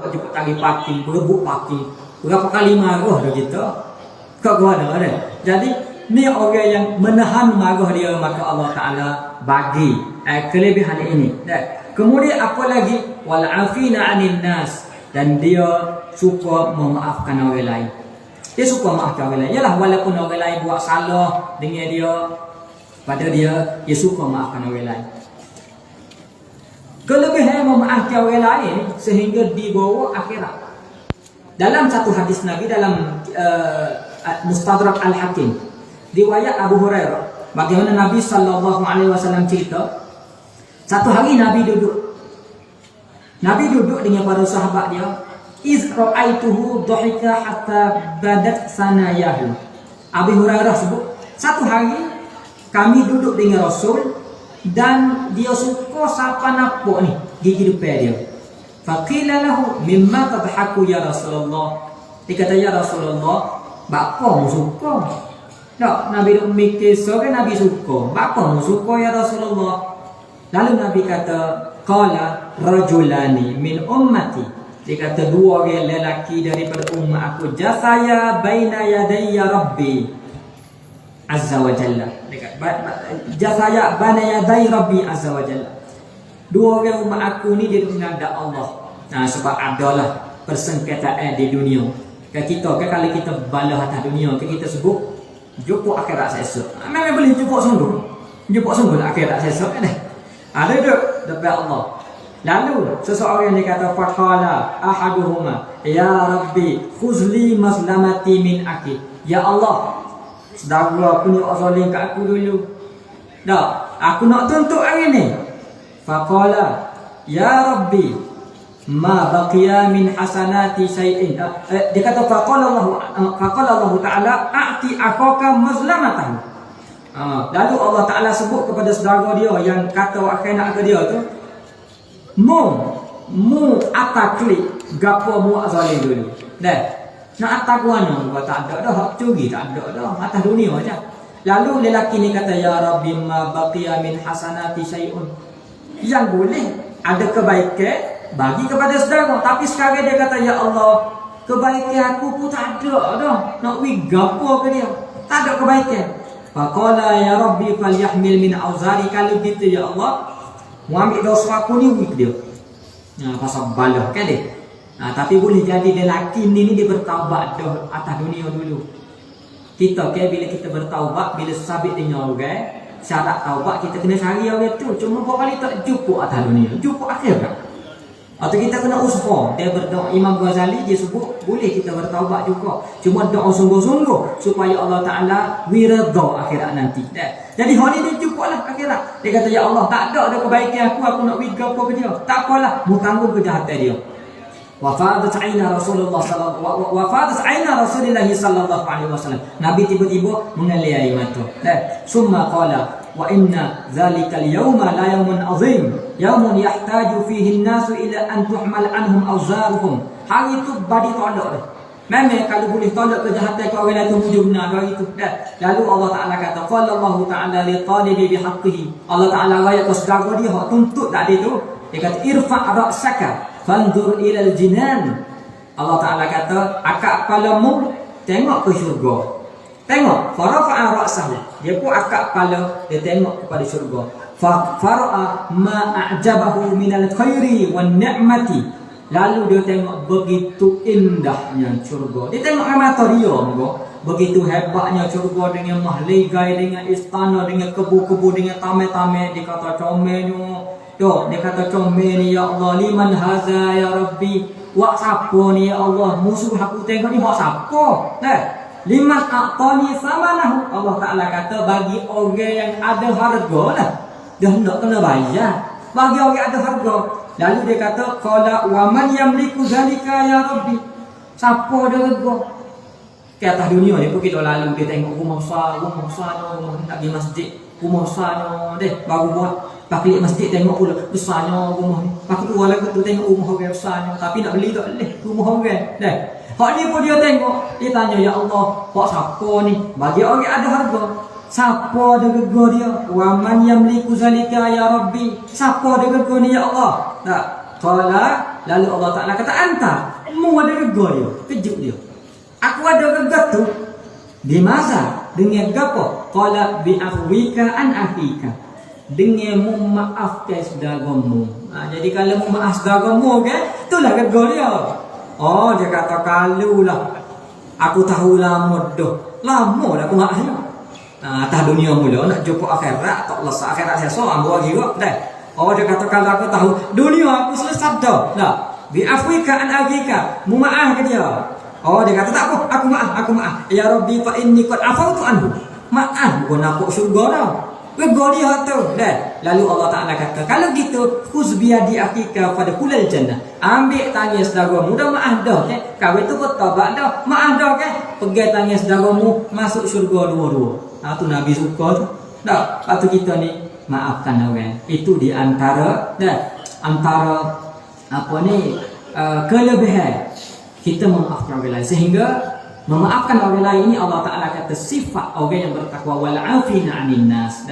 jemput tali parking, berebut parking. Berapa kali marah dah kita. Kau ada ada. Jadi ni orang yang menahan marah dia, maka Allah Taala bagi kelebihan ini. Kemudian apa lagi? Wal afina 'anil nas, dan dia suka memaafkan orang lain. Dia suka maafkan orang lain. Yalah, walaupun orang lain buat salah dengan dia, pada dia suka maafkan orang lain. Kelebihan memaafkan orang lain sehingga dibawa akhirat. Dalam satu hadis Nabi dalam Mustadrak Al-Hakim, riwayat Abu Hurairah, bagaimana Nabi sallallahu alaihi wasallam cerita, satu hari Nabi duduk dengan para sahabat dia, iz ra'aituhu dhahika hatta badat sanayahu. Abu Hurairah sebut, satu hari kami duduk dengan Rasul dan dia suka siapa nampak ni gigi depan dia. Faqila lahu mimma tadhaku ya Rasulullah. Dia kata, ya Rasulullah, bapa mu suka? Tak, Nabi duk mikir seorang Nabi suka. Bapa mu suka ya Rasulullah? Lalu Nabi kata, qala rajulani min ummati. Dia kata, dua orang lelaki daripada umat aku, jasaya baina yadayya rabbi azza wa jalla. Jasaya baina yaday rabbi azza wa jalla. Dua orang umat aku ni dia menghadap Allah. Sebab adalah persengketaan di dunia. Kita kalau kita balas atas dunia, kita sebut jumpa akhirat esok. Memang boleh jumpa sungguh akhirat esok kan. Ada depan Allah. Lalu seseorang dia kata, faqala ahaduhuma ya rabbi khuzli mazlamati min aki. Ya Allah, saudara aku ni zalim kat aku dulu. Dah, aku nak tuntut hari ni. Faqala ya rabbi ma baqiya min hasanati syai'in. Dia kata faqala Allah Taala a'ti akhaka mazlamatahu. Lalu Allah Taala sebut kepada saudara dia yang kata akhirat ke dia tu, mu atakli gapo mu zalim dulu. Dah. Nak atak mana? Gua tak ada dah, hak curi tak ada dah, atas dunia aja. Lalu lelaki ni kata, ya rabbi ma baqiya min hasanati syai'un. Yang boleh ada kebaikan bagi kepada saudara, tapi sekarang dia kata, ya Allah, kebaikan aku pun tak ada dah, nak wi gapo ke dia, tak ada kebaikan. Faqala ya rabbi falyahmil min auzari. Kalau gitu ya Allah, mu ambil dosa aku ni wi ke dia. Pasal balah kan dia. Tapi boleh jadi lelaki ni dia bertaubat dah atas dunia dulu. Kita bila kita bertaubat, bila sabit dengan orang, syarat taubat kita kena cari orang tu. Cuma berapa kali tak jumpa atas dunia, jumpa akhirat. Atau kita kena usaha. Dia berdoa, Imam Ghazali dia sebut boleh kita bertaubat juga, cuma doa sungguh-sungguh supaya Allah Taala wiradha akhirat nanti. Jadi hari ni cukup lah akhirat. Dia kata, ya Allah, tak ada kebaikan aku nak wiradha apa ke dia. Tak apalah, mu tanggung kejahatan dia. Wafadat aina Rasulullah sallallahu alaihi wasallam. Nabi tiba-tiba mengalir air mata. Summa qala wa inna zalikal yawma la yawmun azim, yawmun yahtaju fihi an-nasu ila an tuhmal anhum awzaruhum. Hari itu bagi tolak dah. Memang kalau boleh tolak kejahatan kau orang itu hujung benar hari itu. Lalu Allah Taala kata, qala Allah Taala li talibi bihaqqihi. Allah Taala raya ke saudara dia hak tuntut tadi tu. Dia kata, irfa' ra'saka fanzur ilal jinan. Allah Taala kata, akak kepalamu tengok ke syurga. Tengok, farafa'a ra'sahu. Dia pun akak kepala, dia tengok kepada syurga. Fara'a ma a'jabahu minal khairi wan ni'mati. Lalu dia tengok begitu indahnya syurga. Dia tengok mata dia, begitu hebatnya syurga dengan mahligai, dengan istana, dengan kebu-kebu, dengan taman-taman. Dia kata comelnya. Dia kata comel ni, ya Allah, liman haza ya Rabbi. Wak siapa ni ya Allah? Musuh aku tengok ni wak siapa? Liman a'tani samanahu. Allah Ta'ala kata bagi orang yang ada harga lah. Dia hendak kena bayar. Bagi orang yang ada harga. Lalu dia kata, qala wa man yamliku zalika ya Rabbi. Siapa dia harga? Ke atas dunia ni pun kita lalu, dia tengok rumah besar nak pergi masjid. Rumah besar deh, baru buat. Pakai masjid tengok pula besarnya rumah ni. Pakai tu walaupun tu tengok rumah orang besarnya, tapi nak beli tak boleh rumah orang. Dah. Hak ni pun dia tengok, dia tanya, ya Allah, hak siapa ni? Bagi orang ada harga. Siapa ada harga dia? Wa man yamliku zalika ya Rabbi. Siapa ada harga ni ya Allah? Tak. Qala Lalu Allah Ta'ala kata, anta, mu ada rega dia, kejut dia. Aku ada rega tu. Di masa dengan gapo? Qala bi afwika an afika. Dengan mu maafkan saudaramu. Jadi kalau mu maaf saudaramu itulah rega dia. Oh, dia kata kalulah aku tahu lama dah. Lama dah aku maaf dia. Atas dunia mula nak jumpa akhirat, tak lesak akhirat saya seorang buat juga dah. Oh, dia kata kalau aku tahu dunia aku selesai dah. Lah, bi afwika an afika. Mu maaf ke dia. Oh, dia kata tak apa, aku maaf. Ya Rabbi fa inni qad afautu anhu. Maaf, bukan aku syurga dah. Rega dia tu. Dah. Lalu Allah Taala kata, kalau gitu, khuz bi yadi akhika fadkhulal jannah. Ambil tangan saudaramu dah maaf dah ke. Kau itu bertaubat dah, maaf dah ke. Pegang tangan saudaramu masuk syurga dua-dua. Tu Nabi suka tu. Dah. Lepas tu kita ni maafkan orang. Itu di antara kelebihan kita memaafkan orang lain, sehingga memaafkan orang lain ini Allah Ta'ala kata sifat orang yang bertakwa wal afina 'anil nas.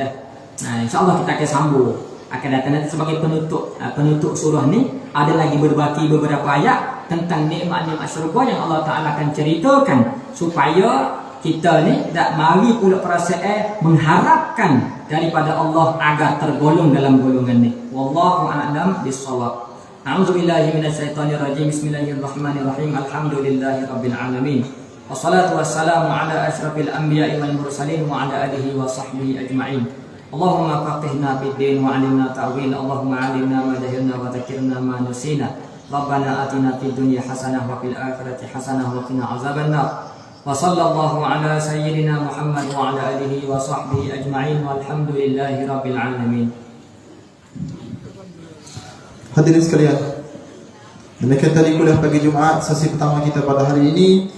InsyaAllah kita akan sambung, akan datang nanti sebagai penutup surah ni. Ada lagi berbaki beberapa ayat tentang nikmat-nikmat syurga yang Allah Ta'ala akan ceritakan, supaya kita ni tak mari pula perasaan mengharapkan daripada Allah agar tergolong dalam golongan ni. Wallahu a'lam bissawab. A'udzu billahi minasyaitonir rajim. Bismillahirrahmanirrahim. Alhamdulillahi rabbil alamin. Wassalatu wassalamu ala asyrafil anbiya'i wal mursalin wa ala alihi wa sahbihi ajma'in. Allahumma faqihna fid din wa 'allimna ta'wil. Allahumma 'allimna ma jahilna wa dzakirna ma nusina. Rabbana atina fid dunya hasanah wa fil akhirati hasanah wa qina azabannar. Wa sallallahu ala sayyidina Muhammad wa ala alihi wa sahbihi ajma'in. Walhamdulillahi rabbil alamin. Hadirin sekalian, demikian tadi kuliah pagi Jumaat sesi pertama kita pada hari ini.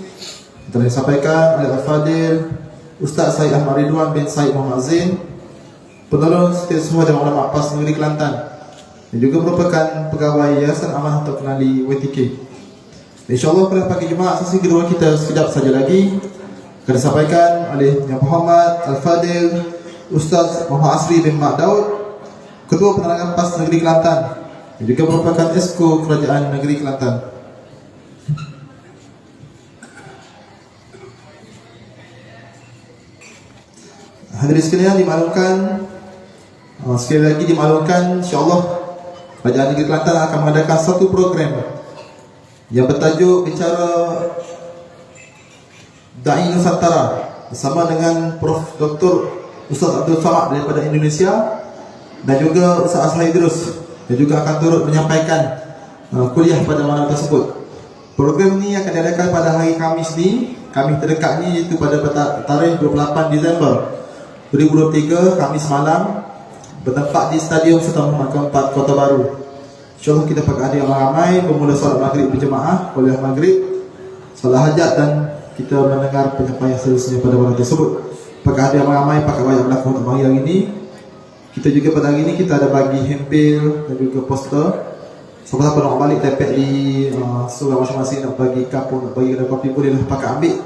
Telah disampaikan oleh Al-Fadil Ustaz Syed Ahmad Ridwan bin Syed Muhammad Zain, penolong setiausaha dan ulama PAS Negeri Kelantan, yang juga merupakan pegawai Yayasan Amanah Terkenali WTK. InsyaAllah kuliah pagi Jumaat sesi kedua kita sekejap saja lagi akan disampaikan oleh Yang Berhormat Al-Fadil Ustaz Muhammad Asri bin Mak Daud, Ketua Penerangan PAS Negeri Kelantan, yang juga merupakan Esko Kerajaan Negeri Kelantan. Hadirin sekalian dimaklumkan, sekali lagi dimaklumkan, insyaAllah Kerajaan Negeri Kelantan akan mengadakan satu program yang bertajuk bicara Da'i Nusantara bersama dengan Prof. Dr. Ustaz Abdul Samad daripada Indonesia, dan juga Ustaz Asma Idrus, yang juga akan turut menyampaikan kuliah pada malam tersebut. Program ini akan diadakan pada hari Khamis ni, Khamis terdekat ni, iaitu pada tarikh 28 Disember 2023, Khamis malam, bertempat di Stadium Sultan Muhammad Keempat, Kota Baru. InsyaAllah kita pakai hadir ramai, bermula solat maghrib berjemaah, kuliah maghrib, solat hajat, dan kita mendengar penyampaian seterusnya pada malam tersebut. Pakai hadir ramai, pakai wayang belakang untuk hari ini. Kita juga pada hari ini kita ada bagi hempel dan juga poster. Siapa-siapa nak balik tepek di surau masing-masing, nak bagi kampung, nak bagi kedai kopi, bolehlah pakai ambil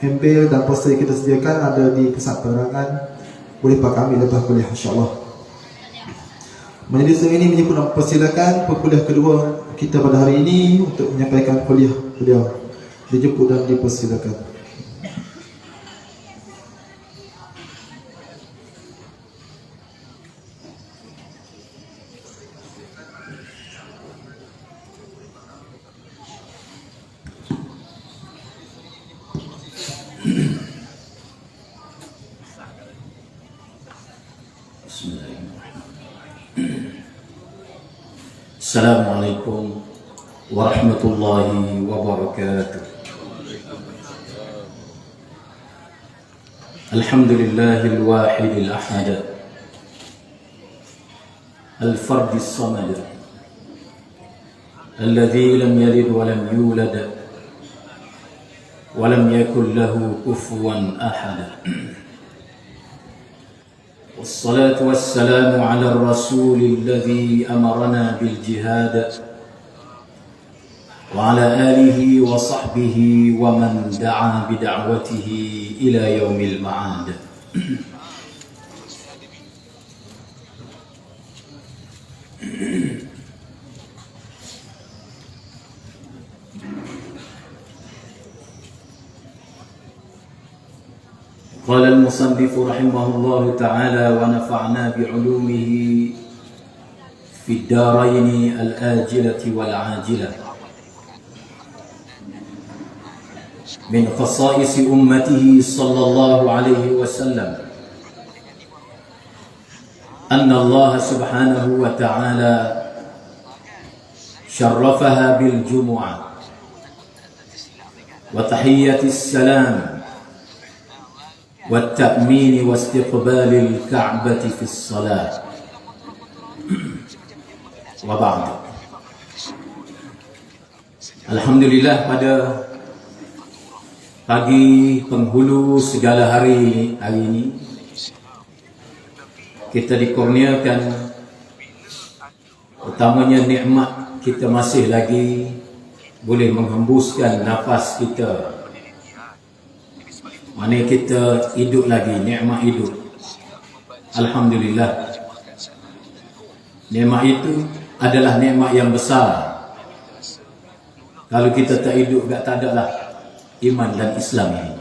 hempel dan poster yang kita sediakan ada di pusat penerangan. Boleh pakai ambil lepas kuliah insyaAllah. Majlis ini mempersilakan perkuliah kedua kita pada hari ini untuk menyampaikan kuliah beliau. Dijemput dan dipersilakan. Assalamualaikum warahmatullahi wabarakatuh. Alhamdulillahil wahidil ahad, al-fardis samad, alladzi lam yalid wa lam yulad wa lam yakul lahu kufuwan ahad. والصلاة والسلام على الرسول الذي أمرنا بالجهاد وعلى آله وصحبه ومن دعا بدعوته إلى يوم المعاد. قال المصنف رحمه الله تعالى ونفعنا بعلومه في الدارين الآجلة والعاجلة من خصائص أمته صلى الله عليه وسلم أن الله سبحانه وتعالى شرفها بالجمعة وتحية السلام والتأمين واستقبال الكعبة في الصلاة وبعد. Alhamdulillah, pada pagi penghulu segala hari ini kita dikurniakan utamanya nikmat kita masih lagi boleh menghembuskan nafas kita, mana kita hidup lagi, nikmat hidup. Alhamdulillah, nikmat itu adalah nikmat yang besar. Kalau kita tak hidup, tak ada lah iman dan Islam ini.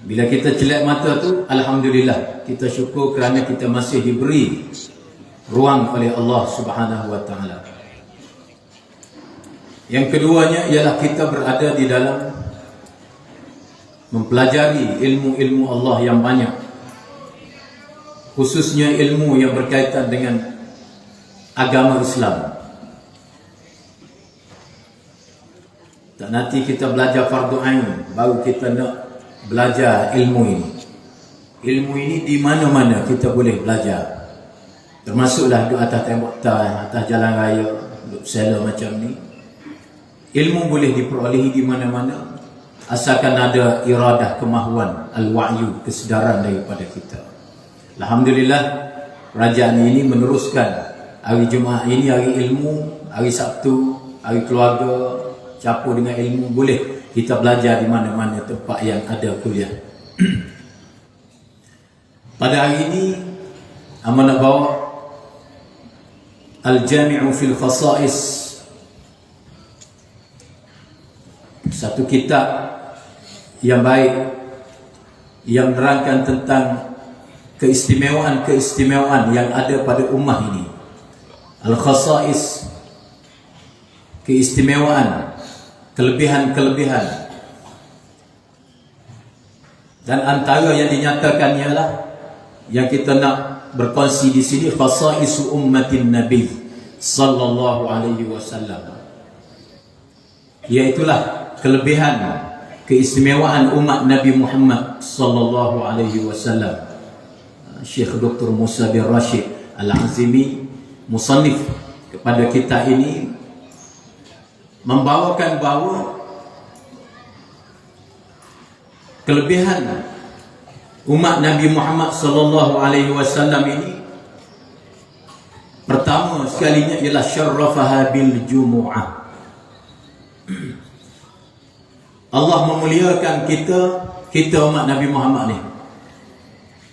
Bila kita celak mata tu, alhamdulillah, kita syukur kerana kita masih diberi ruang oleh Allah Subhanahu wa taala. Yang keduanya ialah kita berada di dalam mempelajari ilmu-ilmu Allah yang banyak, khususnya ilmu yang berkaitan dengan agama Islam. Tak nanti kita belajar fardu ain baru kita nak belajar ilmu ini. Ilmu ini di mana-mana kita boleh belajar. Termasuklah duduk atas tembok tan, atas jalan raya, duduk sela macam ni. Ilmu boleh diperolehi di mana-mana asalkan ada iradah, kemahuan, al-wa'yu, kesedaran daripada kita. Alhamdulillah, kerajaan ini meneruskan hari Jumaat ini hari ilmu, hari Sabtu hari keluarga, campur dengan ilmu, boleh kita belajar di mana-mana tempat yang ada kuliah. Pada hari ini amanah bawa Al-Jami'u fil Khasa'is, satu kitab yang baik yang menerangkan tentang keistimewaan-keistimewaan yang ada pada ummah ini. Al-Khasa'is, keistimewaan, kelebihan-kelebihan. Dan antara yang dinyatakan ialah yang kita nak berkongsi di sini, khasaisu ummatin Nabi sallallahu alaihi wasallam. Iaitulah kelebihan, keistimewaan umat Nabi Muhammad sallallahu alaihi wasallam. Syekh Dr. Musa bin Rashid Al-Azimi, musannif kepada kita ini, membawakan bahawa kelebihan umat Nabi Muhammad sallallahu alaihi wasallam ini, pertama sekalinya ialah syarrafaha bil jumu'ah. Allah memuliakan kita umat Nabi Muhammad ni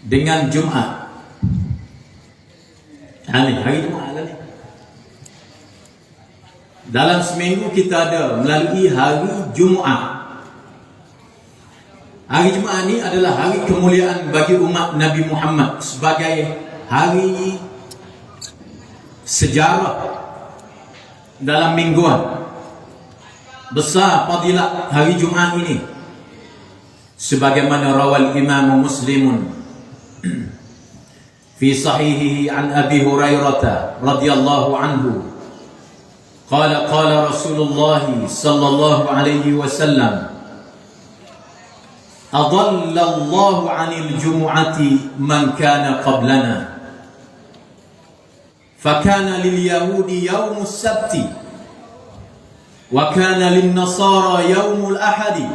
dengan Jumaat. Hari Jumaat lah ni. Dalam seminggu kita ada melalui hari Jumaat. Hari Jumaat ni adalah hari kemuliaan bagi umat Nabi Muhammad sebagai hari sejarah dalam mingguan. Besar fadilat hari Jumaat ini, sebagaimana rawal Imam Muslimun fi sahihihi an Abi Hurairah radhiyallahu anhu qala qala Rasulullah sallallahu alaihi wasallam adalla Allah 'anil jumu'ati man kana qablana fakana lil yahudi yaumus sabti wa kana lin nasara yaumul ahadi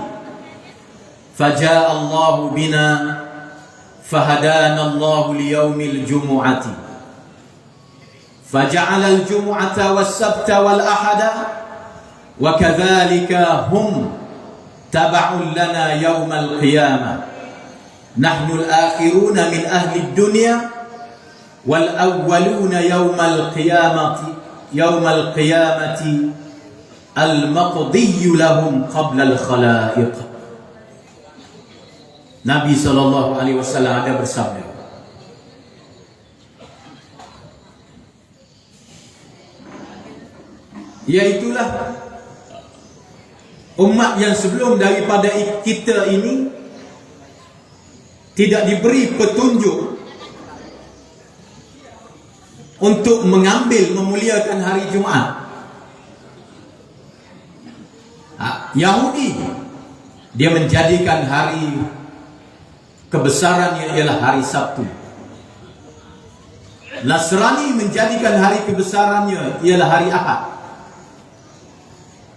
fajaa Allah bina fahadana Allah liyaumil jumu'ati faja'ala al-jumu'ata was-sabta wal-ahada wa kadzalika hum tab'un lana yaumal qiyamah nahnu al-akhiruna min ahli ad-dunya wal-awwaluna yaumal qiyamati al-maqdiyyu lahum qabla al-khalaiq. Nabi SAW ada bersabda, iaitulah umat yang sebelum daripada kita ini tidak diberi petunjuk untuk mengambil memuliakan hari Jumaat. Yahudi, dia menjadikan hari kebesarannya ialah hari Sabtu. Nasrani menjadikan hari kebesarannya ialah hari Ahad.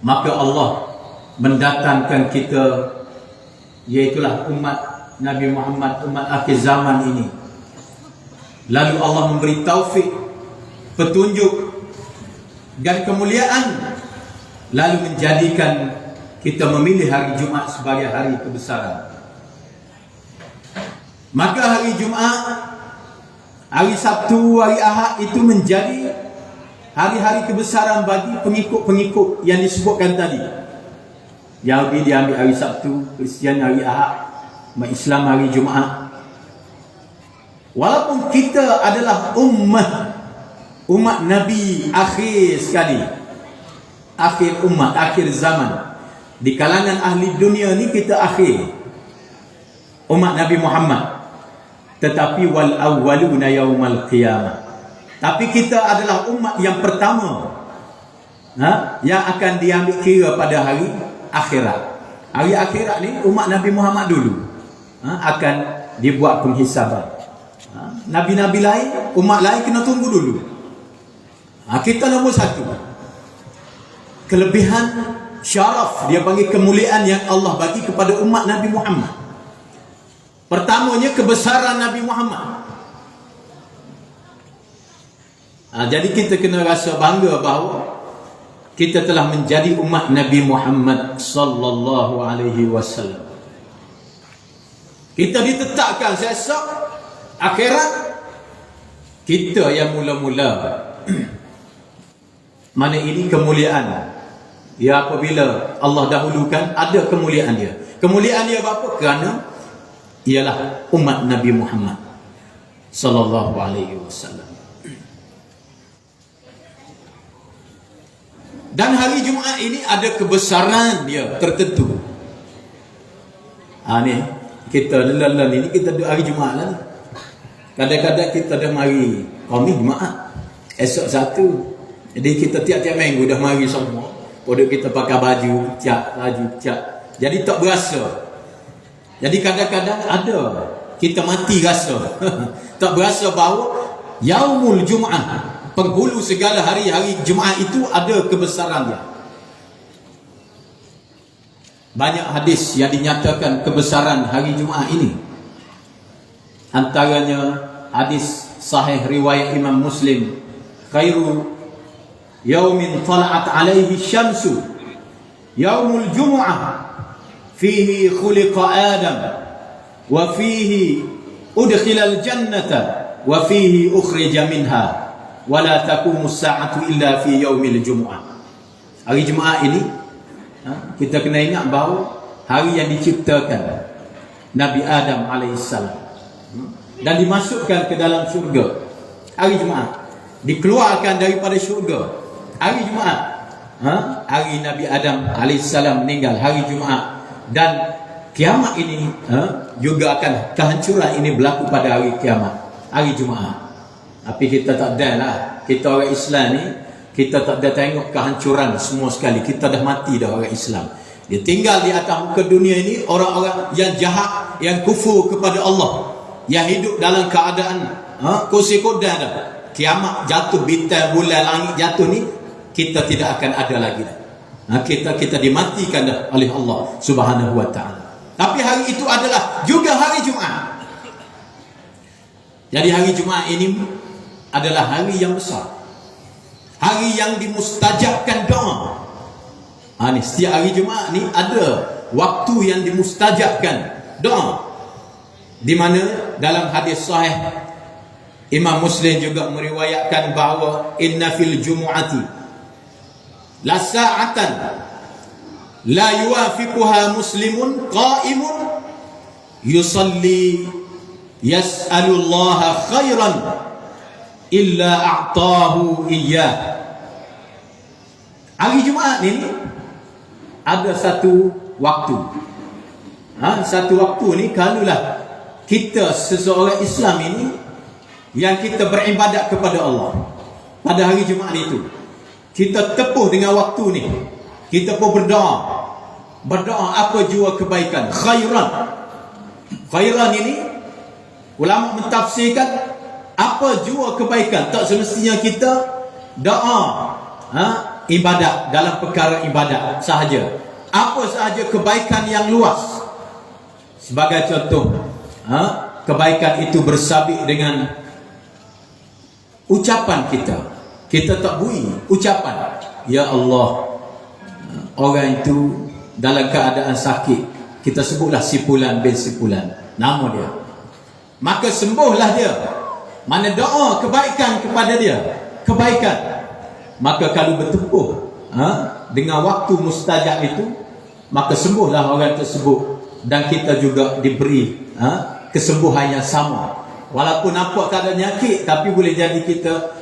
Maka Allah mendatangkan kita, iaitulah umat Nabi Muhammad, umat akhir zaman ini. Lalu Allah memberi taufik, petunjuk dan kemuliaan, lalu menjadikan kita memilih hari Jumaat sebagai hari kebesaran. Maka hari Jumaat, hari Sabtu, hari Ahad itu menjadi hari-hari kebesaran bagi pengikut-pengikut yang disebutkan tadi. Yahudi dia ambil hari Sabtu, Kristian hari Ahad, umat Islam hari Jumaat. Walaupun kita adalah umat Nabi akhir sekali, akhir umat, akhir zaman, di kalangan ahli dunia ni kita akhir umat Nabi Muhammad, tetapi wal awwaluna yaumal qiyamah, tapi kita adalah umat yang pertama yang akan diambil kira pada hari akhirat. Hari akhirat ni umat Nabi Muhammad dulu akan dibuat penghisaban. Nabi-nabi lain, umat lain kena tunggu dulu. Kita nombor satu. Kelebihan syaraf, dia panggil kemuliaan yang Allah bagi kepada umat Nabi Muhammad. Pertamanya kebesaran Nabi Muhammad. Jadi kita kena rasa bangga bahawa kita telah menjadi umat Nabi Muhammad sallallahu alaihi wasallam. Kita ditetapkan seesok akhirat, kita yang mula-mula mana ini kemuliaan. Ya, apabila Allah dahulukan, ada kemuliaan dia. Kemuliaan dia apa? Kerana ialah umat Nabi Muhammad sallallahu alaihi wasallam. Dan hari Jumaat ini ada kebesaran dia tertentu. Ni kita lelah ini kita duduk hari Jumaat lah. Kadang-kadang kita dah mari kami Jumaat, esok satu. Jadi kita tiap-tiap minggu dah mari semua. Produk kita pakai baju cat. Jadi tak berasa. Jadi kadang-kadang ada kita mati rasa. Tak berasa bahawa Yaumul Jumaat, penghulu segala hari-hari Jumaat itu ada kebesaran dia. Banyak hadis yang dinyatakan kebesaran hari Jumaat ini. Antaranya hadis sahih riwayat Imam Muslim, khairu yaumin tala'at alaihi syamsu yaumul jumu'ah fihi khuliqa Adam wa fihi udkhilal jannata wa fihi ukhrija minha wa la taqumu as-sa'atu illa fi yaumil jumu'ah. Hari Jumaat ini kita kena ingat bahawa hari yang diciptakan Nabi Adam alaihissalam dan dimasukkan ke dalam syurga. Hari Jumaat dikeluarkan daripada syurga. Hari Jumaat, hari Nabi Adam alaihissalam meninggal hari Jumaat, dan kiamat ini juga akan kehancuran ini berlaku pada hari kiamat, hari Jumaat. Tapi kita tak ada lah, kita orang Islam ni kita tak ada tengok kehancuran semua sekali. Kita dah mati dah orang Islam. Dia tinggal di atas muka dunia ini orang-orang yang jahat, yang kufur kepada Allah, yang hidup dalam keadaan kursi kodan dah. Kiamat jatuh, bintang, bulan, langit jatuh ni, kita tidak akan ada lagi dah. Kita dimatikan dah oleh Allah Subhanahu wa ta'ala. Tapi hari itu adalah juga hari Jumaat. Jadi hari Jumaat ini adalah hari yang besar, hari yang dimustajabkan doa. Ni setiap hari Jumaat ni ada waktu yang dimustajabkan doa, di mana dalam hadis sahih Imam Muslim juga meriwayatkan bahawa inna fil jumu'ati la sa'atan la yuwafiquha muslimun qa'imun yusalli yas'alullaha khairan illa a'tahu iyyah. Hari Jumaat ni ada satu waktu. Satu waktu ni kalaulah kita seseorang Islam ini yang kita beribadat kepada Allah pada hari Jumaat itu, kita tepuh dengan waktu ni, kita pun berdoa apa jua kebaikan, khairan ini ulama mentafsirkan apa jua kebaikan. Tak semestinya kita doa ibadat dalam perkara ibadat sahaja, apa sahaja kebaikan yang luas. Sebagai contoh, kebaikan itu bersabit dengan ucapan kita tak bui ucapan, ya Allah, orang itu dalam keadaan sakit, kita sebutlah si Fulan bin si Fulan, nama dia, maka sembuhlah dia. Mana doa kebaikan kepada dia, kebaikan, maka kalau bertepuh dengan waktu mustajab itu, maka sembuhlah orang tersebut, dan kita juga diberi kesembuhan yang sama. Walaupun nampak tak ada nyakit, tapi boleh jadi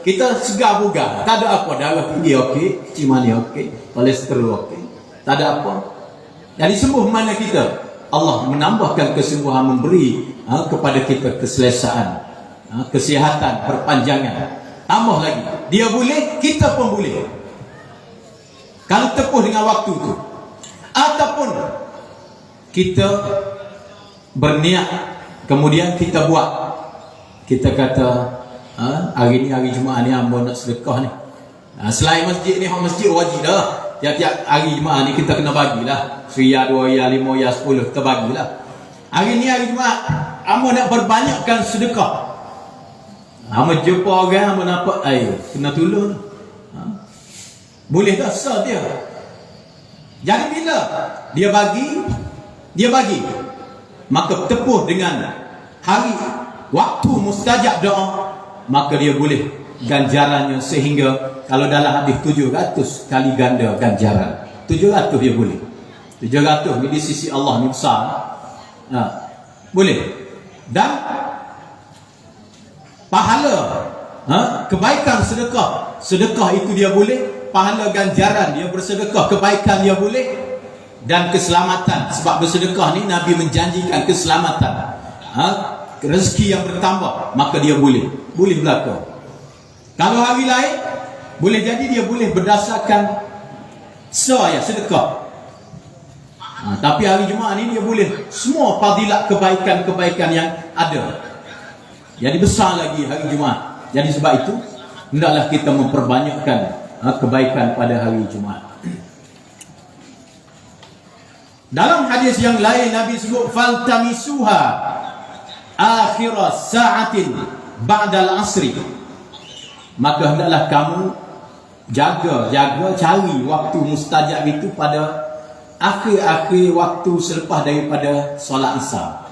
kita segar bugar, tak ada apa, darah tinggi okey, cimani okey, kolesterol okey, tak ada apa. Jadi sembuh mana kita? Allah menambahkan kesembuhan, memberi kepada kita keselesaan, kesihatan, perpanjangan. Tambah lagi, dia boleh, kita pun boleh, kalau tepuh dengan waktu itu. Ataupun kita berniat, kemudian kita buat, kita kata hari ni hari Jumaat ni hamba nak sedekah ni. Selain masjid ni, masjid wajib dah. Tiap-tiap hari Jumaat ni kita kena bagilah, RM1, RM2, RM5, RM10 kita bagilah. Hari ni hari Jumaat, hamba nak berbanyakkan sedekah. Hamba jumpa orang, hamba nampak kena tolong. Boleh tak sah dia? Jadi bila dia bagi, maka tepuh dengan hari waktu mustajab doa, maka dia boleh ganjarannya, sehingga kalau dalam hadis 700 kali ganda ganjaran. 700 dia boleh. 700 ni di sisi Allah ni besar. Boleh. Dan pahala kebaikan sedekah itu dia boleh, pahala ganjaran dia bersedekah, kebaikan dia boleh, dan keselamatan. Sebab bersedekah ni Nabi menjanjikan keselamatan, rezeki yang bertambah, maka dia boleh berlaku. Kalau hari lain, boleh jadi dia boleh berdasarkan sedekah. Tapi hari Jumaat ni dia boleh semua fadilat kebaikan-kebaikan yang ada. Jadi besar lagi hari Jumaat. Jadi sebab itu hendaklah kita memperbanyakkan kebaikan pada hari Jumaat. Dalam hadis yang lain Nabi sebut faltamisuha akhir sa'atin ba'dal asri. Maka hendaklah kamu jaga cari waktu mustajab itu pada akhir-akhir waktu selepas daripada solat asar.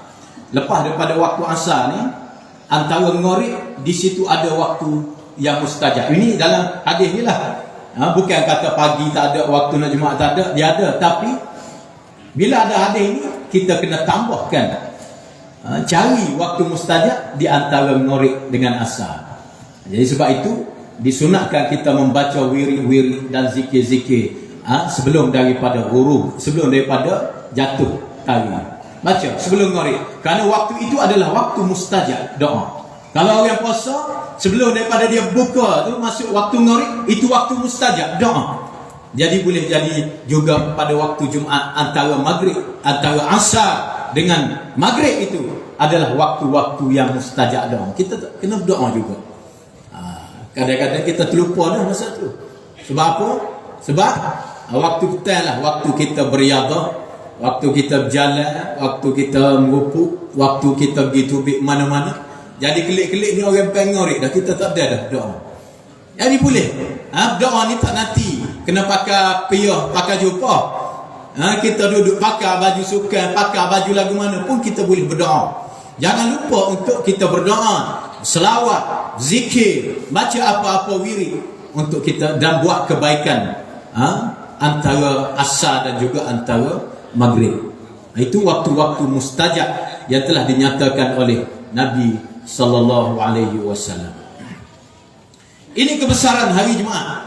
Lepas daripada waktu asar ni, antara ngorib, di situ ada waktu yang mustajab. Ini dalam hadis ni lah. Bukan kata pagi tak ada, waktu nak Jumaat tak ada, dia ada. Tapi bila ada hadis ni, kita kena tambahkan cari waktu mustajab di antara ngorib dengan asar. Jadi sebab itu disunatkan kita membaca wirid-wirid dan zikir-zikir sebelum daripada ghurub, sebelum daripada jatuh tari. Baca sebelum ngorib, kerana waktu itu adalah waktu mustajab doa. Kalau orang puasa, sebelum daripada dia buka tu masuk waktu ngorib, itu waktu mustajab doa. Jadi boleh jadi juga pada waktu Jumaat, antara maghrib, antara asar dengan maghrib itu adalah waktu-waktu yang mustajab doa. Kita kena doa juga. Kadang-kadang kita terlupa dah masa tu. Sebab apa? Sebab waktu kita lah, waktu kita beriadah, waktu kita berjalan, waktu kita merupuk, waktu kita pergi tubik mana-mana. Jadi kelik-kelik ni orang pengorik dah, kita tak ada dah doa. Jadi boleh doa ni tak nanti kena pakai piyah, pakai jubah. Kita duduk pakai baju sukan, pakai baju lagu mana pun kita boleh berdoa. Jangan lupa untuk kita berdoa, selawat, zikir, baca apa-apa wirid untuk kita, dan buat kebaikan antara asar dan juga antara maghrib. Itu waktu-waktu mustajab yang telah dinyatakan oleh Nabi sallallahu alaihi wasallam. Ini kebesaran hari Jumaat.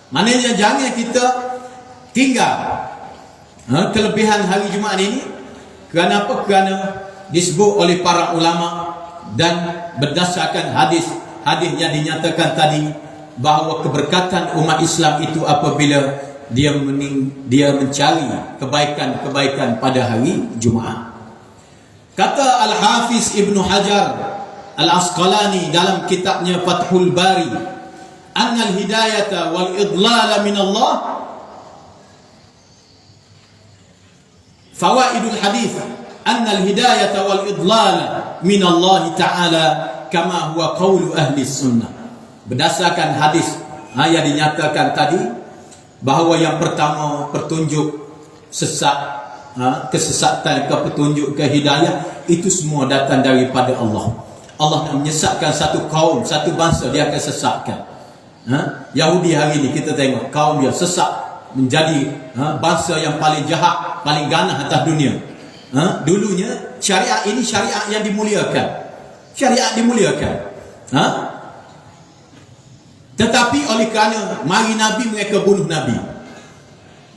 Maknanya jangan kita tinggal kelebihan hari Jumaat ini. Kerana apa? Kerana disebut oleh para ulama dan berdasarkan hadis yang dinyatakan tadi, bahawa keberkatan umat Islam itu apabila dia mencari kebaikan-kebaikan pada hari Jumaat. Kata Al-Hafiz Ibn Hajar Al-Asqalani dalam kitabnya Fathul Bari, anna al-hidayata wal idlala min Allah. Fawaidul hadis, anna al-hidayata wal idlala min Allah Ta'ala kama huwa qawlu ahli sunnah. Berdasarkan hadis yang dinyatakan tadi, bahawa yang pertama petunjuk sesat, kesesatan ke petunjuk ke hidayah, itu semua datang daripada Allah. Allah nak menyesatkan satu kaum, satu bangsa, dia akan sesatkan. Yahudi hari ini kita tengok kaum dia sesat, menjadi bangsa yang paling jahat, paling ganas atas dunia. Dulunya syariat ini syariat yang dimuliakan, syariat dimuliakan. Tetapi oleh kerana mari Nabi, mereka bunuh Nabi.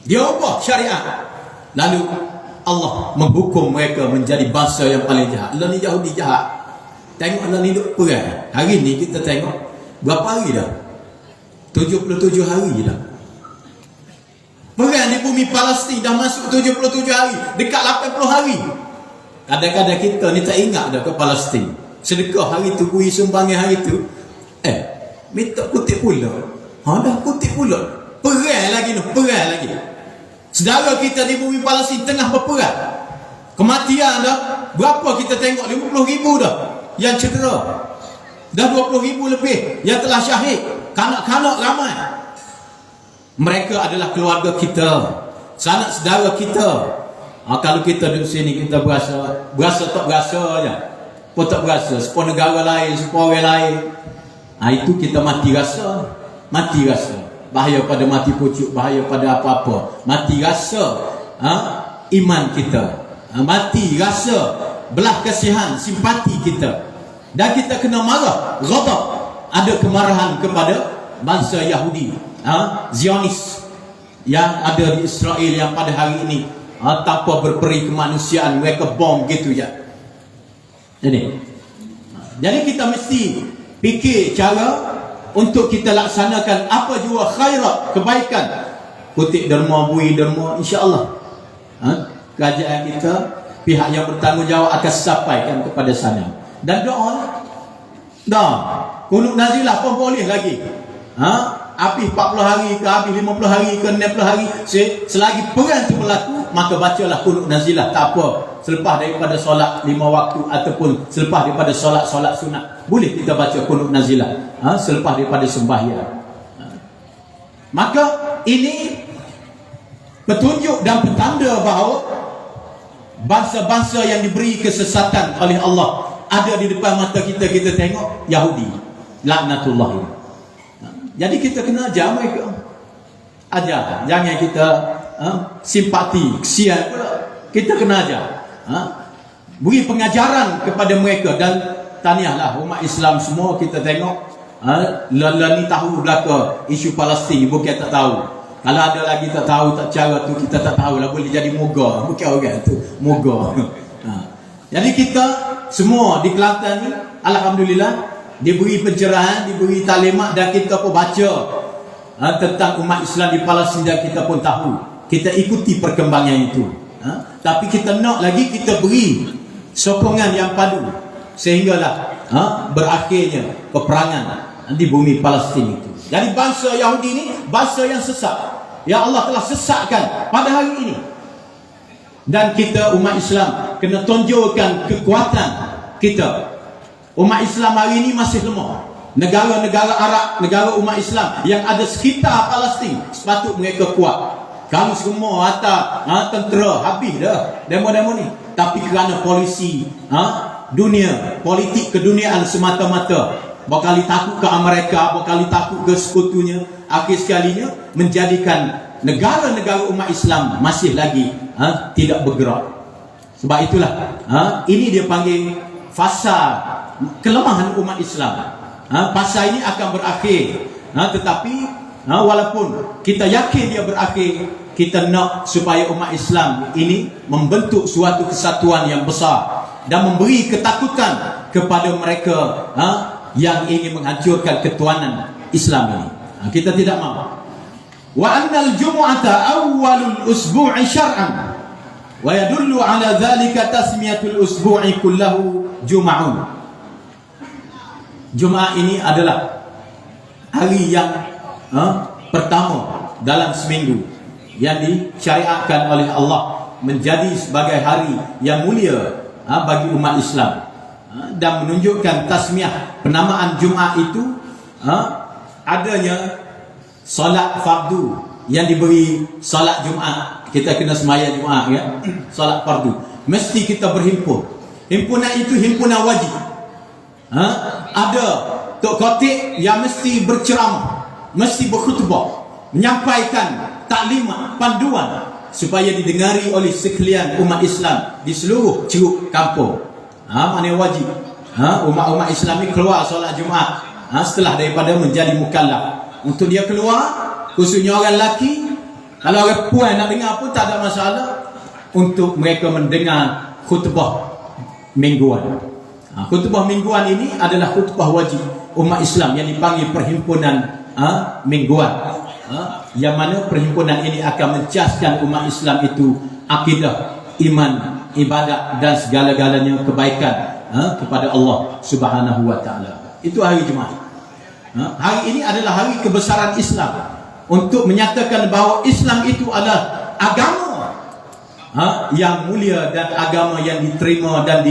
Dia ubah syariat, lalu Allah menghukum mereka menjadi bangsa yang paling jahat. Allah ni Yahudi jahat. Tengok Allah ni duk perang. Hari ni kita tengok berapa hari dah? 77 hari dah. Perang di bumi Palestin dah masuk 77 hari, dekat 80 hari. Kadang-kadang kita ni tak ingat dah ke Palestin. Sedekah hari tu, beri sumbangan hari tu, minta kutip pula. Dah kutip pula. Perang lagi tu, perang lagi. Saudara kita di bumi Palestin tengah berperang. Kematian dah berapa kita tengok, 50,000 dah yang cedera. Dah 20,000 lebih yang telah syahid. Kanak-kanak ramai. Mereka adalah keluarga kita, sanak saudara kita. Kalau kita duduk sini, kita berasa tak berasa aja. Pun tak berasa. Sepuluh negara lain, 10 orang lain. Itu kita mati rasa. Mati rasa. Bahaya pada mati pucuk, bahaya pada apa-apa. Mati rasa iman kita. Mati rasa belah kasihan, simpati kita. Dan kita kena marah, ghadab. Ada kemarahan kepada bangsa Yahudi, Zionis yang ada di Israel, yang pada hari ini tanpa berperi kemanusiaan, mereka bom gitu je. Jadi kita mesti fikir cara untuk kita laksanakan apa jua khairat, kebaikan. Kutip derma, bui derma, insya-Allah kerajaan kita, pihak yang bertanggungjawab akan sampaikan kepada sana. Dan doa dah kunut nazilah pun boleh lagi. Habis 40 hari ke, habis 50 hari ke, 60 hari, selagi perang itu berlaku, maka bacalah kunut nazilah. Tak apa, selepas daripada solat 5 waktu ataupun selepas daripada solat sunat, boleh kita baca kunut nazilah selepas daripada sembahyang. Maka ini petunjuk dan petanda bahawa bangsa-bangsa yang diberi kesesatan oleh Allah ada di depan mata kita. Kita tengok Yahudi, laknatullah. Jadi kita kena ajar mereka. Ajar. Jangan kita simpati, kesian pula. Kita kena ajar. Beri pengajaran kepada mereka. Dan tahniahlah umat Islam semua, kita tengok ni tahu belaka isu Palestin, bukan tak tahu. Kalau ada lagi tak tahu, tak cara tu, kita tak tahu lah, boleh jadi moga. Bukan orang tu, moga. Jadi kita semua di Kelantan ni, alhamdulillah, diberi pencerahan, diberi taklimat, dan kita pun baca tentang umat Islam di Palestin, dan kita pun tahu, kita ikuti perkembangan itu. Tapi kita nak lagi, kita beri sokongan yang padu sehinggalah berakhirnya peperangan di bumi Palestin itu. Jadi bangsa Yahudi ini bangsa yang sesat, yang Allah telah sesatkan pada hari ini. Dan kita umat Islam kena tunjukkan kekuatan kita. Umat Islam hari ini masih lemah. Negara-negara Arab, negara umat Islam yang ada sekitar Palestin, sepatut mereka kuat. Kamu semua hantar tentera, habis dah demo-demo ni. Tapi kerana polisi dunia, politik keduniaan semata-mata, berkali takut ke Amerika, berkali takut ke sekutunya, akhir sekalinya menjadikan negara-negara umat Islam masih lagi tidak bergerak. Sebab itulah ini dia panggil fasa kelemahan umat Islam. Fasa ini akan berakhir, tetapi walaupun kita yakin dia berakhir, kita nak supaya umat Islam ini membentuk suatu kesatuan yang besar dan memberi ketakutan kepada mereka yang ingin menghancurkan ketuanan Islam ini. Kita tidak mahu. Wa annal jumu'ata awwalul usbu'i syar'an wa yadullu ala dhalika tasmiyatul usbu'i kullahu jum'un. Jumaat ini adalah hari yang pertama dalam seminggu yang disyariatkan oleh Allah menjadi sebagai hari yang mulia bagi umat Islam, dan menunjukkan tasmiyah penamaan Jumaat itu adanya solat fardu yang diberi solat Jumaat. Kita kena sembahyang Jumaat, ya, solat fardu mesti kita berhimpun. Himpunan itu himpunan wajib. Ada tok khatib yang mesti berceramah, mesti berkhutbah, menyampaikan taklimat, panduan supaya didengari oleh sekalian umat Islam di seluruh ceruk kampung. Mana wajib umat-umat Islam ni keluar solat Jumaat setelah daripada menjadi mukallaf. Untuk dia keluar, khususnya orang lelaki, kalau orang puan nak dengar pun tak ada masalah, untuk mereka mendengar khutbah mingguan. Khutbah mingguan ini adalah khutbah wajib umat Islam yang dipanggil perhimpunan mingguan, yang mana perhimpunan ini akan mencaskan umat Islam itu akidah, iman, ibadat dan segala-galanya kebaikan kepada Allah Subhanahu wa taala. Itu hari Jumaat. Hari ini adalah hari kebesaran Islam untuk menyatakan bahawa Islam itu adalah agama yang mulia dan agama yang diterima dan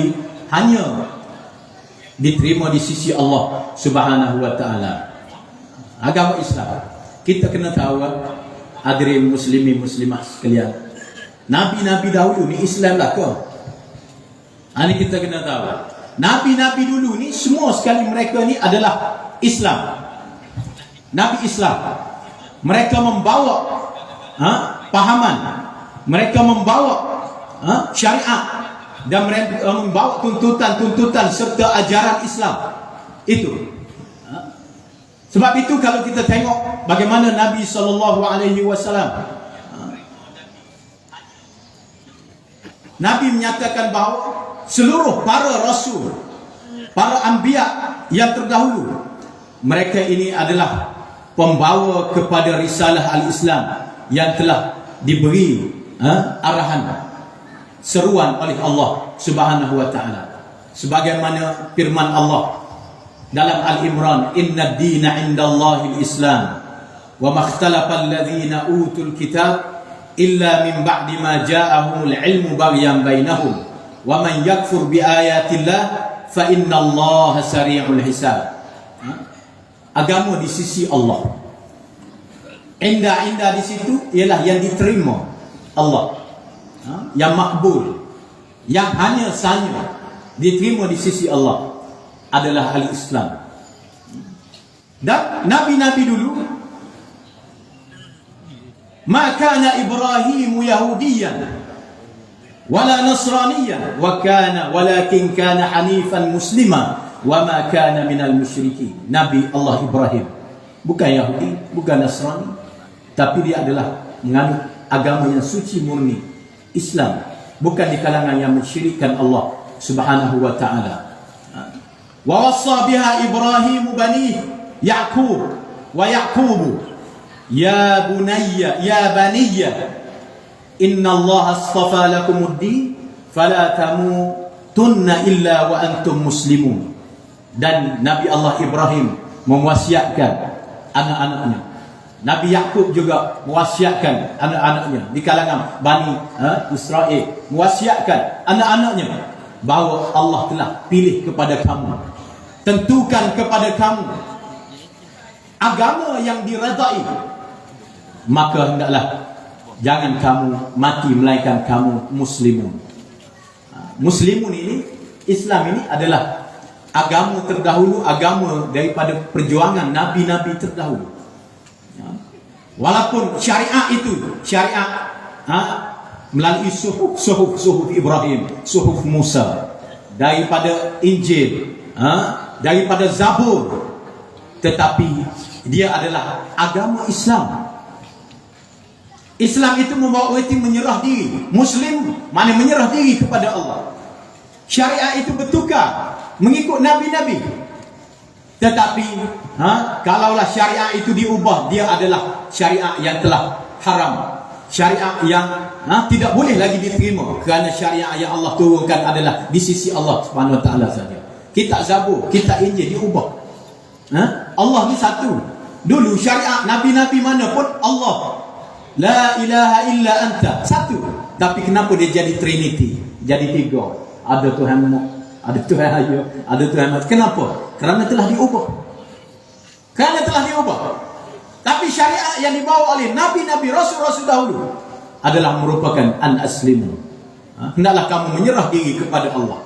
hanya diterima di sisi Allah Subhanahu wa taala. Agama Islam, kita kena tahu, hadirin muslimin muslimat sekalian, nabi-nabi dahulu ni Islam lah ke? Ini kita kena tahu. Nabi-nabi dulu ni semua sekali mereka ni adalah Islam. Nabi Islam. Mereka membawa pahaman, mereka membawa syariat, dan mereka membawa tuntutan-tuntutan serta ajaran Islam itu. Sebab itu kalau kita tengok bagaimana Nabi SAW, Nabi menyatakan bahawa seluruh para rasul, para anbiya yang terdahulu, mereka ini adalah pembawa kepada risalah al-Islam yang telah diberi arahan, seruan oleh Allah Subhanahu wa taala. Sebagaimana firman Allah dalam Al-Imran, "Inna ad-dina 'indallahi al-Islam wa ma ikhtalafa alladhina utul kitab illa min ba'di ma ja'ahumul 'ilmu baghyan bainahum wa man yakfur bi ayatillah fa innallaha sari'ul hisab." Agama di sisi Allah. Indah di situ ialah yang diterima Allah, yang makbul, yang hanya sahaja diterima di sisi Allah adalah al-Islam. Dan nabi-nabi dulu, ma kana Ibrahim yahudiyan wala nasraniyan walakin kana hanifan muslima wa ma kana minal musyrikin. Nabi Allah Ibrahim bukan Yahudi, bukan Nasrani, tapi dia adalah menganut agama yang suci murni, Islam, bukan di kalangan yang mensyirikkan Allah Subhanahu wa taala. Wa wassa biha Ibrahim bani Yaqub wa Yaqub ya bunayya inna Allah astafa lakumuddin fala tamutunna illa wa antum muslimun. Dan Nabi Allah Ibrahim mewasiatkan anak-anaknya. Nabi Yaqub juga mewasiatkan anak-anaknya di kalangan Bani Israel, mewasiatkan anak-anaknya bahawa Allah telah pilih kepada kamu, tentukan kepada kamu agama yang diredai, maka hendaklah jangan kamu mati melainkan kamu muslimun. Muslimun ini, Islam ini adalah agama terdahulu, agama daripada perjuangan nabi-nabi terdahulu. Walaupun syariat itu, syariat melalui suhuf Ibrahim, suhuf Musa, daripada Injil, daripada Zabur. Tetapi dia adalah agama Islam. Islam itu membawa erti menyerah diri. Muslim mana menyerah diri kepada Allah. Syariat itu bertukar mengikut nabi-nabi. Tetapi kalaulah syariat itu diubah, dia adalah syariat yang telah haram, syariat yang tidak boleh lagi diterima, kerana syariat yang Allah turunkan adalah di sisi Allah Subhanahu Wa Taala saja. Kitab Zabur, kitab Injil diubah. Allah ni satu. Dulu syariat nabi-nabi mana pun Allah, la ilaha illa anta, satu. Tapi kenapa dia jadi Trinity, jadi tiga? Ada Tuhan Mu, ada Tuhan Ayu, ada Tuhan Mat. Kenapa? Kerana telah diubah. Kerana telah diubah. Tapi syariat yang dibawa oleh nabi-nabi, rasul-rasul dahulu adalah merupakan an aslimu. Hendaklah kamu menyerah diri kepada Allah.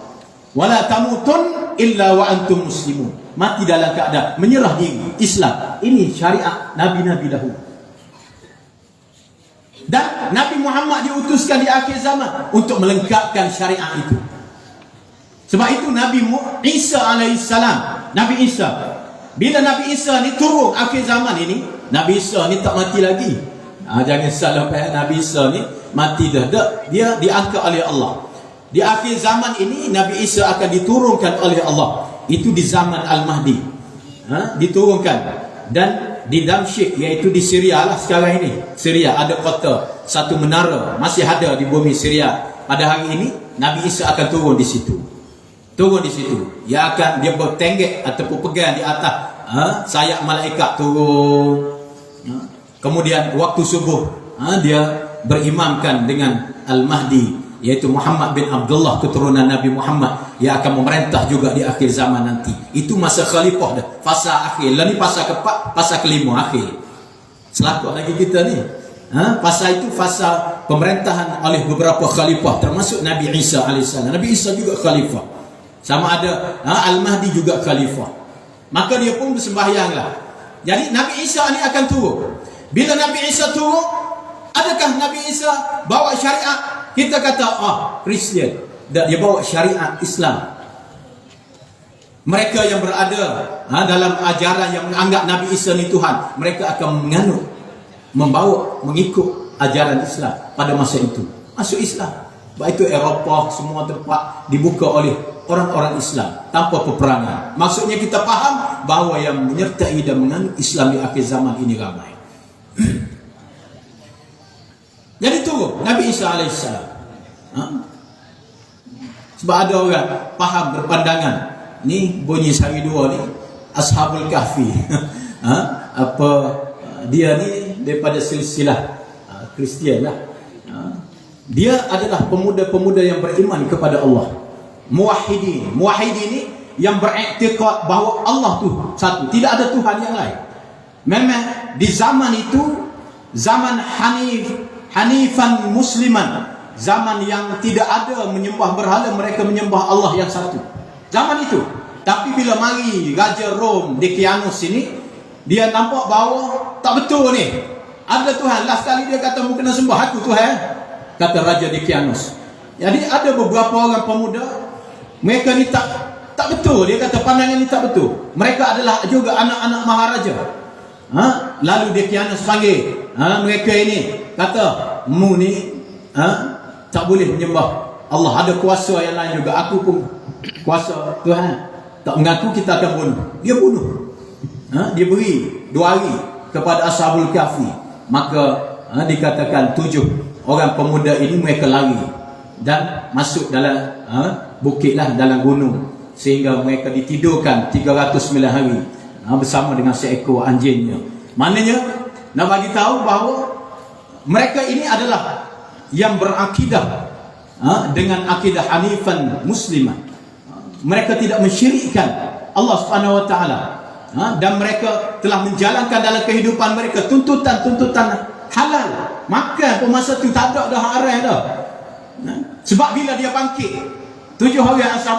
Wala tamutun illa wa antum muslimun. Mati dalam keadaan menyerah diri. Islam. Ini syariat nabi-nabi dahulu. Dan Nabi Muhammad diutuskan di akhir zaman untuk melengkapkan syariat itu. Sebab itu Nabi Isa alaihissalam, Nabi Isa, bila Nabi Isa ni turun akhir zaman ini, Nabi Isa ni tak mati lagi. Jangan salah faham, Nabi Isa ni mati dah. Dia diangkat oleh Allah. Di akhir zaman ini Nabi Isa akan diturunkan oleh Allah. Itu di zaman Al-Mahdi. Diturunkan. Dan di Damsyik, iaitu di Syria lah sekarang ini. Syria ada kota, satu menara masih ada di bumi Syria. Pada hari ini Nabi Isa akan turun di situ. Turun di situ. Dia bertenggek ataupun pegang di atas sayap malaikat turun. Kemudian waktu subuh dia berimamkan dengan Al-Mahdi, iaitu Muhammad bin Abdullah, keturunan Nabi Muhammad, yang akan memerintah juga di akhir zaman nanti. Itu masa khalifah dah, fasa akhir. Lah ni fasa keempat, fasa kelima akhir. Selakuk lagi kita ni. Fasa itu fasa pemerintahan oleh beberapa khalifah, termasuk Nabi Isa alaihissalam. Nabi Isa juga khalifah. Sama ada Al-Mahdi juga khalifah. Maka dia pun bersembahyanglah. Jadi Nabi Isa ni akan turun. Bila Nabi Isa turun, adakah Nabi Isa bawa syariat? Kita kata Kristian. Dan dia bawa syariat Islam. Mereka yang berada dalam ajaran yang menganggap Nabi Isa ni Tuhan, mereka akan menganut, membawa, mengikut ajaran Islam pada masa itu. Masuk Islam. Baik itu Eropah, semua tempat dibuka oleh orang-orang Islam tanpa peperangan. Maksudnya kita faham bahawa yang menyertai dan menganut Islam di akhir zaman ini ramai. Jadi turun Nabi Isa alaihissalam. Sebab ada orang faham, berpandangan, ni bunyi sehari dua ni Ashabul Kahfi. Dia ni daripada silsilah Kristian lah. Dia adalah pemuda-pemuda yang beriman kepada Allah. Muwahhidin. Muwahhidin ni yang beriktikad bahawa Allah tu satu, tidak ada Tuhan yang lain. Memang di zaman itu zaman hanifan musliman, zaman yang tidak ada menyembah berhala, mereka menyembah Allah yang satu. Zaman itu. Tapi bila mari Raja Rom Decianus ini, dia nampak bahawa tak betul ni. Ada Tuhan. Last kali dia kata mu kena sembah aku Tuhan, kata Raja Decianus. Jadi ada beberapa orang pemuda, mereka ni tak betul. Dia kata pandangan ni tak betul. Mereka adalah juga anak-anak maharaja. Lalu Decianus panggil mereka ini, kata mu ni tak boleh menyembah Allah, ada kuasa yang lain juga. Aku pun kuasa Tuhan. Tak mengaku, kita akan bunuh. Dia bunuh. Dia beri 2 hari kepada Ashabul Kahfi. Maka dikatakan 7 orang pemuda ini mereka lari dan masuk dalam bukit lah, dalam gunung, sehingga mereka ditidurkan 309 hari bersama dengan seekor anjingnya. Maknanya nak bagi tahu bahawa mereka ini adalah yang berakidah dengan akidah hanifan muslimah. Mereka tidak mensyirikkan Allah Subhanahu Wa Taala, dan mereka telah menjalankan dalam kehidupan mereka tuntutan-tuntutan halal. Makan pun masa tu tak ada dah haram dah. Sebab bila dia bangkit 7 hari asal